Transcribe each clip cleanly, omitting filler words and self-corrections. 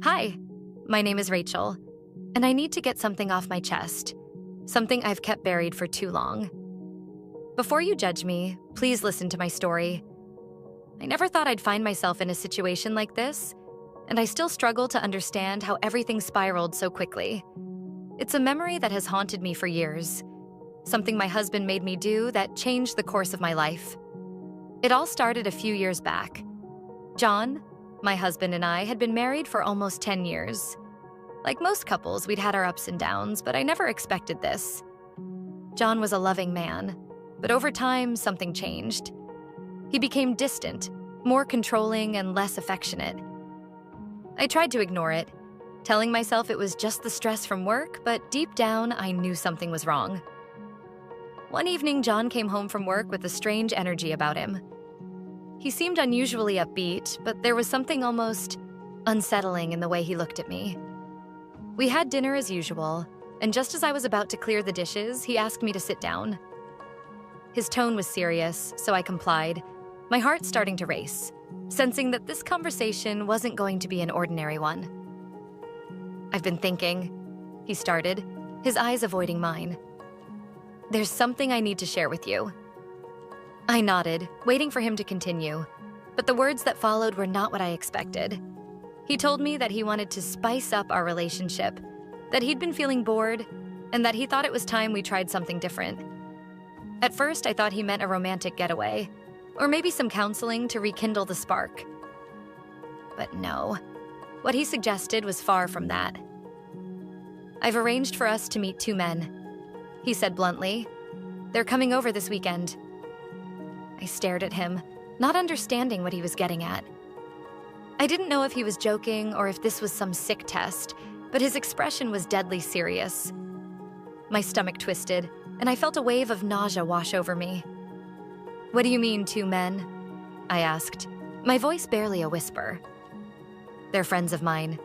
Hi, my name is Rachel, and I need to get something off my chest, something I've kept buried for too long. Before you judge me, please listen to my story. I never thought I'd find myself in a situation like this, and I still struggle to understand how everything spiraled so quickly. It's a memory that has haunted me for years, something my husband made me do that changed the course of my life. It all started a few years back. John, my husband, and I had been married for almost 10 years. Like most couples, we'd had our ups and downs, but I never expected this. John was a loving man, but over time, something changed. He became distant, more controlling and less affectionate. I tried to ignore it, telling myself it was just the stress from work, but deep down, I knew something was wrong. One evening, John came home from work with a strange energy about him. He seemed unusually upbeat, but there was something almost unsettling in the way he looked at me. We had dinner as usual, and just as I was about to clear the dishes, he asked me to sit down. His tone was serious, so I complied, my heart starting to race, sensing that this conversation wasn't going to be an ordinary one. "I've been thinking," he started, his eyes avoiding mine. "There's something I need to share with you." I nodded, waiting for him to continue, but the words that followed were not what I expected. He told me that he wanted to spice up our relationship, that he'd been feeling bored, and that he thought it was time we tried something different. At first, I thought he meant a romantic getaway, or maybe some counseling to rekindle the spark. But no, what he suggested was far from that. "I've arranged for us to meet two men," he said bluntly. "They're coming over this weekend." I stared at him, not understanding what he was getting at. I didn't know if he was joking or if this was some sick test, but his expression was deadly serious. My stomach twisted, and I felt a wave of nausea wash over me. "What do you mean, two men?" I asked, my voice barely a whisper. "They're friends of mine,"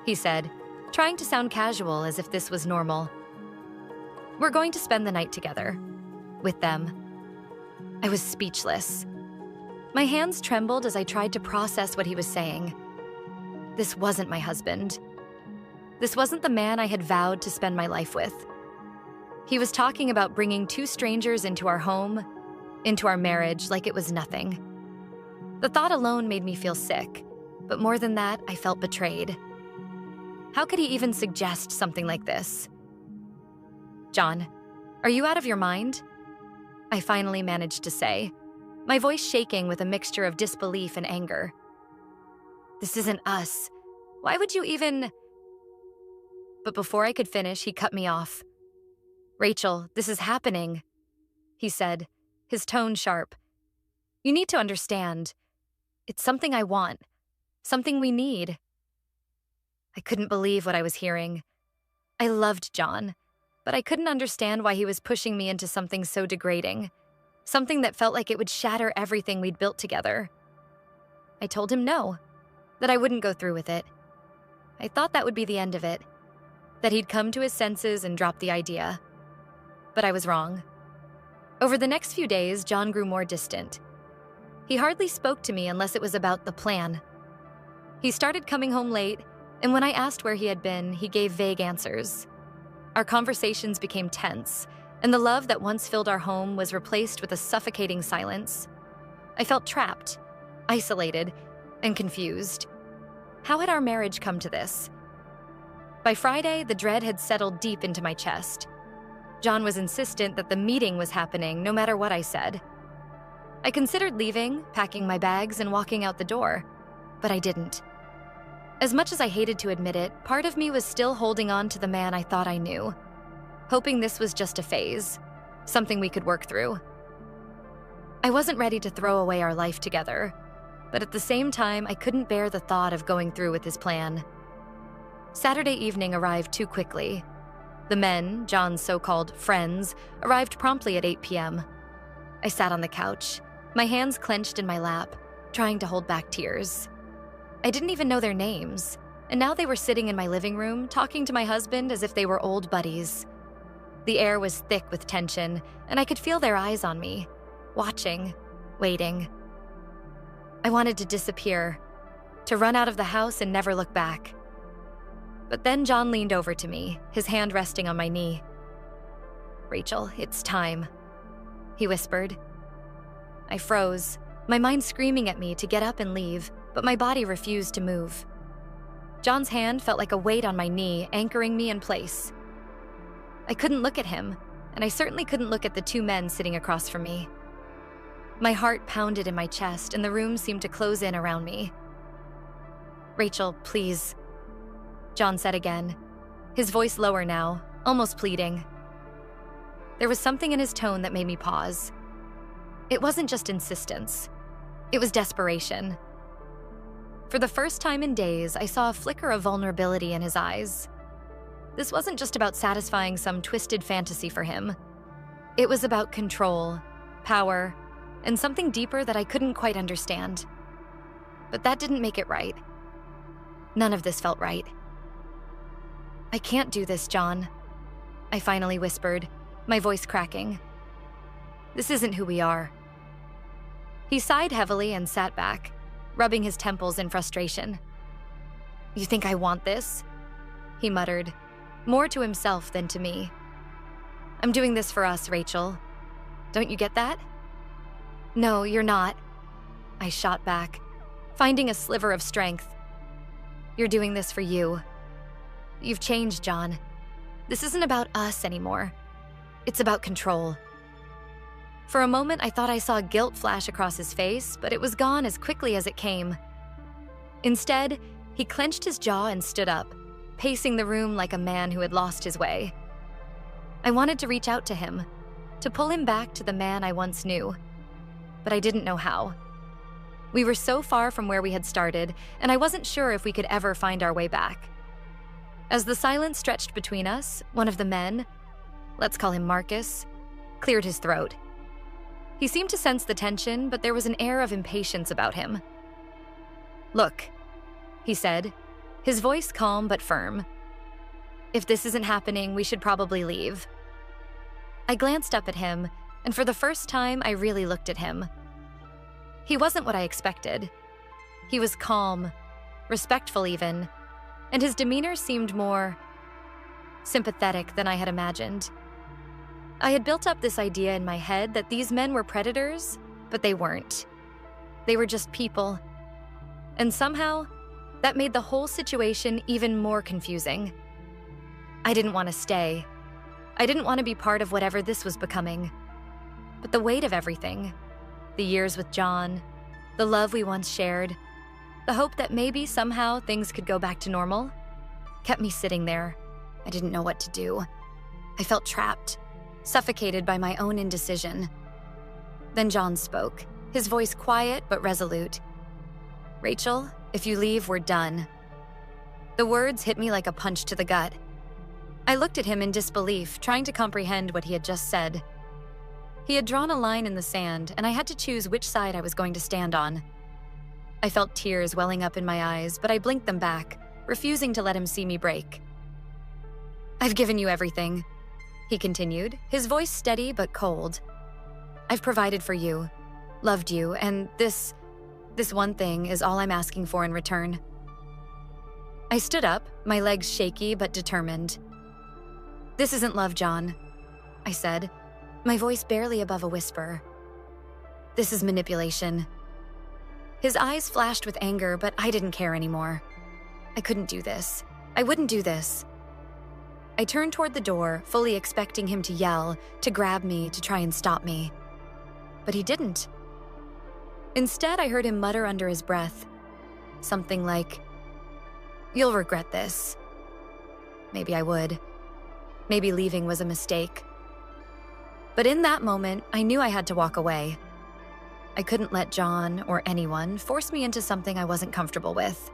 he said, trying to sound casual as if this was normal. "We're going to spend the night together. With them." I was speechless. My hands trembled as I tried to process what he was saying. This wasn't my husband. This wasn't the man I had vowed to spend my life with. He was talking about bringing two strangers into our home, into our marriage, like it was nothing. The thought alone made me feel sick, but more than that, I felt betrayed. How could he even suggest something like this? "John, are you out of your mind?" I finally managed to say, my voice shaking with a mixture of disbelief and anger. "This isn't us. Why would you even—" But before I could finish, he cut me off. "Rachel, this is happening," he said, his tone sharp. "You need to understand. It's something I want, something we need." I couldn't believe what I was hearing. I loved John, but I couldn't understand why he was pushing me into something so degrading, something that felt like it would shatter everything we'd built together. I told him no, that I wouldn't go through with it. I thought that would be the end of it, that he'd come to his senses and drop the idea. But I was wrong. Over the next few days, John grew more distant. He hardly spoke to me unless it was about the plan. He started coming home late, and when I asked where he had been, he gave vague answers. Our conversations became tense, and the love that once filled our home was replaced with a suffocating silence. I felt trapped, isolated, and confused. How had our marriage come to this? By Friday, the dread had settled deep into my chest. John was insistent that the meeting was happening no matter what I said. I considered leaving, packing my bags, and walking out the door, but I didn't. As much as I hated to admit it, part of me was still holding on to the man I thought I knew, hoping this was just a phase, something we could work through. I wasn't ready to throw away our life together, but at the same time, I couldn't bear the thought of going through with his plan. Saturday evening arrived too quickly. The men, John's so-called friends, arrived promptly at 8 p.m. I sat on the couch, my hands clenched in my lap, trying to hold back tears. I didn't even know their names, and now they were sitting in my living room, talking to my husband as if they were old buddies. The air was thick with tension, and I could feel their eyes on me, watching, waiting. I wanted to disappear, to run out of the house and never look back. But then John leaned over to me, his hand resting on my knee. "Rachel, it's time," he whispered. I froze, my mind screaming at me to get up and leave, but my body refused to move. John's hand felt like a weight on my knee, anchoring me in place. I couldn't look at him, and I certainly couldn't look at the two men sitting across from me. My heart pounded in my chest, and the room seemed to close in around me. "Rachel, please," John said again, his voice lower now, almost pleading. There was something in his tone that made me pause. It wasn't just insistence. It was desperation. For the first time in days, I saw a flicker of vulnerability in his eyes. This wasn't just about satisfying some twisted fantasy for him. It was about control, power, and something deeper that I couldn't quite understand. But that didn't make it right. None of this felt right. "I can't do this, John," I finally whispered, my voice cracking. "This isn't who we are." He sighed heavily and sat back, rubbing his temples in frustration. "You think I want this?" he muttered, more to himself than to me. "I'm doing this for us, Rachel. Don't you get that?" "No, you're not," I shot back, finding a sliver of strength. "You're doing this for you. You've changed, John. This isn't about us anymore. It's about control." For a moment, I thought I saw guilt flash across his face, but it was gone as quickly as it came. Instead, he clenched his jaw and stood up, pacing the room like a man who had lost his way. I wanted to reach out to him, to pull him back to the man I once knew, but I didn't know how. We were so far from where we had started, and I wasn't sure if we could ever find our way back. As the silence stretched between us, one of the men, let's call him Marcus, cleared his throat. He seemed to sense the tension, but there was an air of impatience about him. "Look," he said, his voice calm but firm. "If this isn't happening, we should probably leave." I glanced up at him, and for the first time, I really looked at him. He wasn't what I expected. He was calm, respectful even, and his demeanor seemed more sympathetic than I had imagined. I had built up this idea in my head that these men were predators, but they weren't. They were just people. And somehow, that made the whole situation even more confusing. I didn't want to stay. I didn't want to be part of whatever this was becoming. But the weight of everything, the years with John, the love we once shared, the hope that maybe somehow things could go back to normal, kept me sitting there. I didn't know what to do. I felt trapped, suffocated by my own indecision. Then John spoke, his voice quiet but resolute. "Rachel, if you leave, we're done." The words hit me like a punch to the gut. I looked at him in disbelief, trying to comprehend what he had just said. He had drawn a line in the sand, and I had to choose which side I was going to stand on. I felt tears welling up in my eyes, but I blinked them back, refusing to let him see me break. "I've given you everything," he continued, his voice steady but cold. "I've provided for you, loved you, and this one thing is all I'm asking for in return." I stood up, my legs shaky but determined. "This isn't love, John," I said, my voice barely above a whisper. "This is manipulation." His eyes flashed with anger, but I didn't care anymore. I couldn't do this. I wouldn't do this. I turned toward the door, fully expecting him to yell, to grab me, to try and stop me. But he didn't. Instead, I heard him mutter under his breath, something like, "You'll regret this." Maybe I would. Maybe leaving was a mistake. But in that moment, I knew I had to walk away. I couldn't let John or anyone force me into something I wasn't comfortable with.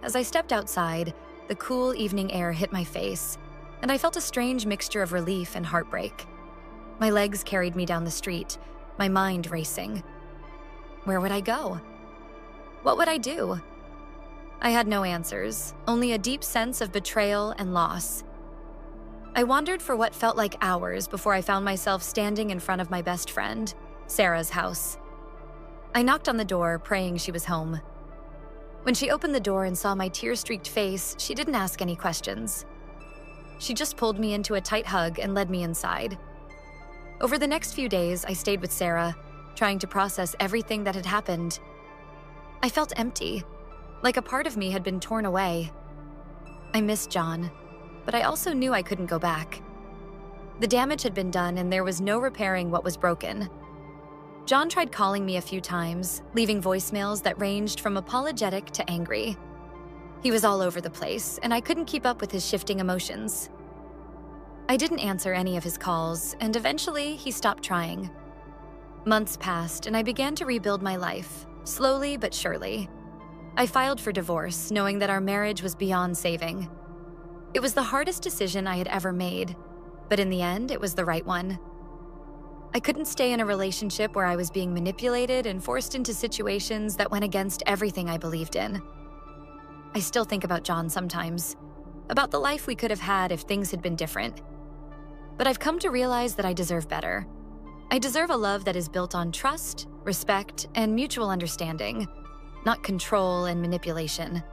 As I stepped outside, the cool evening air hit my face, and I felt a strange mixture of relief and heartbreak. My legs carried me down the street, my mind racing. Where would I go? What would I do? I had no answers, only a deep sense of betrayal and loss. I wandered for what felt like hours before I found myself standing in front of my best friend, Sarah's house. I knocked on the door, praying she was home. When she opened the door and saw my tear-streaked face, she didn't ask any questions. She just pulled me into a tight hug and led me inside. Over the next few days, I stayed with Sarah, trying to process everything that had happened. I felt empty, like a part of me had been torn away. I missed John, but I also knew I couldn't go back. The damage had been done and there was no repairing what was broken. John tried calling me a few times, leaving voicemails that ranged from apologetic to angry. He was all over the place, and I couldn't keep up with his shifting emotions. I didn't answer any of his calls, and eventually he stopped trying. Months passed, and I began to rebuild my life, slowly but surely. I filed for divorce, knowing that our marriage was beyond saving. It was the hardest decision I had ever made, but in the end, it was the right one. I couldn't stay in a relationship where I was being manipulated and forced into situations that went against everything I believed in. I still think about John sometimes, about the life we could have had if things had been different. But I've come to realize that I deserve better. I deserve a love that is built on trust, respect, and mutual understanding, not control and manipulation.